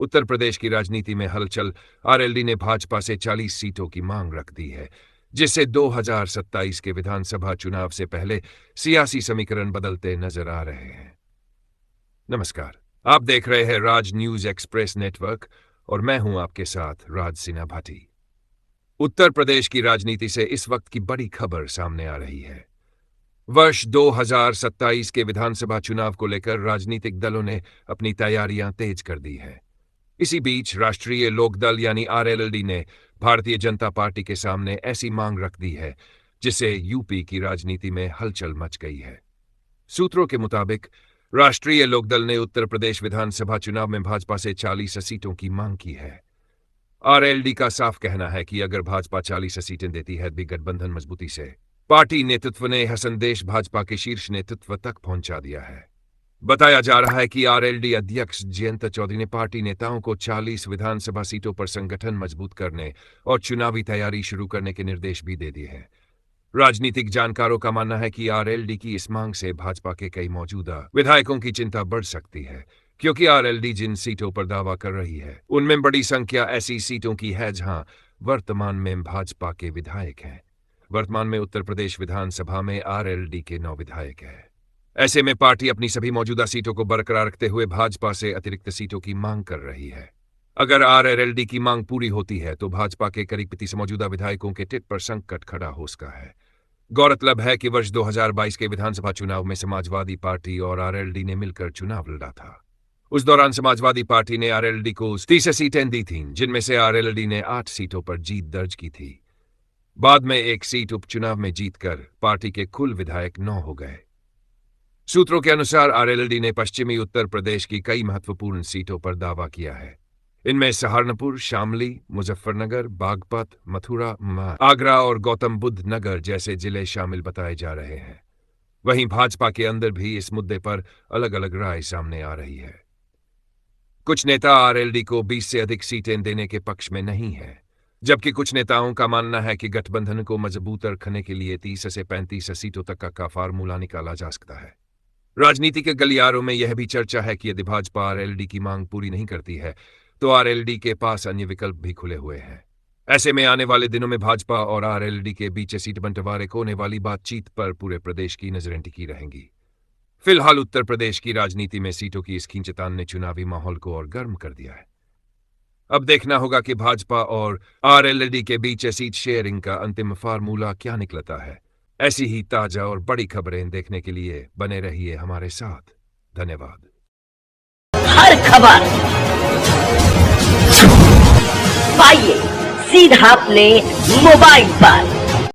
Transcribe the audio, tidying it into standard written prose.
उत्तर प्रदेश की राजनीति में हलचल। आरएलडी ने भाजपा से 40 सीटों की मांग रख दी है, जिससे 2027 के विधानसभा चुनाव से पहले सियासी समीकरण बदलते नजर आ रहे हैं। नमस्कार, आप देख रहे हैं राज न्यूज एक्सप्रेस नेटवर्क और मैं हूं आपके साथ राज सिन्हा भाटी। उत्तर प्रदेश की राजनीति से इस वक्त की बड़ी खबर सामने आ रही है। वर्ष 2027 के विधानसभा चुनाव को लेकर राजनीतिक दलों ने अपनी तैयारियां तेज कर दी है। इसी बीच राष्ट्रीय लोकदल यानी आरएलडी ने भारतीय जनता पार्टी के सामने ऐसी मांग रख दी है, जिससे यूपी की राजनीति में हलचल मच गई है। सूत्रों के मुताबिक राष्ट्रीय लोकदल ने उत्तर प्रदेश विधानसभा चुनाव में भाजपा से 40 सीटों की मांग की है। आरएलडी का साफ कहना है कि अगर भाजपा 40 सीटें देती है भी गठबंधन मजबूती से। पार्टी नेतृत्व ने यह संदेश भाजपा के शीर्ष नेतृत्व तक पहुंचा दिया है। बताया जा रहा है कि आरएलडी अध्यक्ष जयंत चौधरी ने पार्टी नेताओं को 40 विधानसभा सीटों पर संगठन मजबूत करने और चुनावी तैयारी शुरू करने के निर्देश भी दे दिए हैं। राजनीतिक जानकारों का मानना है कि आरएलडी की इस मांग से भाजपा के कई मौजूदा विधायकों की चिंता बढ़ सकती है, क्योंकि आरएलडी जिन सीटों पर दावा कर रही है उनमें बड़ी संख्या ऐसी सीटों की है जहां वर्तमान में भाजपा के विधायक हैं। वर्तमान में उत्तर प्रदेश विधानसभा में आरएलडी के 9 विधायक हैं। ऐसे में पार्टी अपनी सभी मौजूदा सीटों को बरकरार रखते हुए भाजपा से अतिरिक्त सीटों की मांग कर रही है। अगर आरएलडी की मांग पूरी होती है तो भाजपा के करीब 35 मौजूदा विधायकों के टिट पर संकट खड़ा हो सकता है। गौरतलब है कि वर्ष 2022 के विधानसभा चुनाव में समाजवादी पार्टी और आरएलडी ने मिलकर चुनाव लड़ा था। उस दौरान समाजवादी पार्टी ने आरएलडी को 30 सीटें दी थीं, जिनमें से आरएलडी ने 8 सीटों पर जीत दर्ज की थी। बाद में एक सीट उपचुनाव में जीतकर पार्टी के कुल विधायक 9 हो गए। सूत्रों के अनुसार आरएलडी ने पश्चिमी उत्तर प्रदेश की कई महत्वपूर्ण सीटों पर दावा किया है। इनमें सहारनपुर, शामली, मुजफ्फरनगर, बागपत, मथुरा, आगरा और गौतम बुद्ध नगर जैसे जिले शामिल बताए जा रहे हैं। वहीं भाजपा के अंदर भी इस मुद्दे पर अलग अलग राय सामने आ रही है। कुछ नेता आरएलडी को 20 से अधिक सीटें देने के पक्ष में नहीं है, जबकि कुछ नेताओं का मानना है कि गठबंधन को मजबूत रखने के लिए 30 से 35 सीटों तक का फार्मूला निकाला जा सकता है। राजनीति के गलियारों में यह भी चर्चा है कि यदि भाजपा आरएलडी की मांग पूरी नहीं करती है तो आरएलडी के पास अन्य विकल्प भी खुले हुए हैं। ऐसे में आने वाले दिनों में भाजपा और आरएलडी के बीच सीट बंटवारे को होने वाली बातचीत पर पूरे प्रदेश की नजरें टिकी रहेंगी। फिलहाल उत्तर प्रदेश की राजनीति में सीटों की इस खींचतान ने चुनावी माहौल को और गर्म कर दिया है। अब देखना होगा कि भाजपा और आरएलडी के बीच सीट शेयरिंग का अंतिम फार्मूला क्या निकलता है। ऐसी ही ताजा और बड़ी खबरें देखने के लिए बने रहिए हमारे साथ। धन्यवाद। हर खबर पाइए सीधा अपने मोबाइल पर।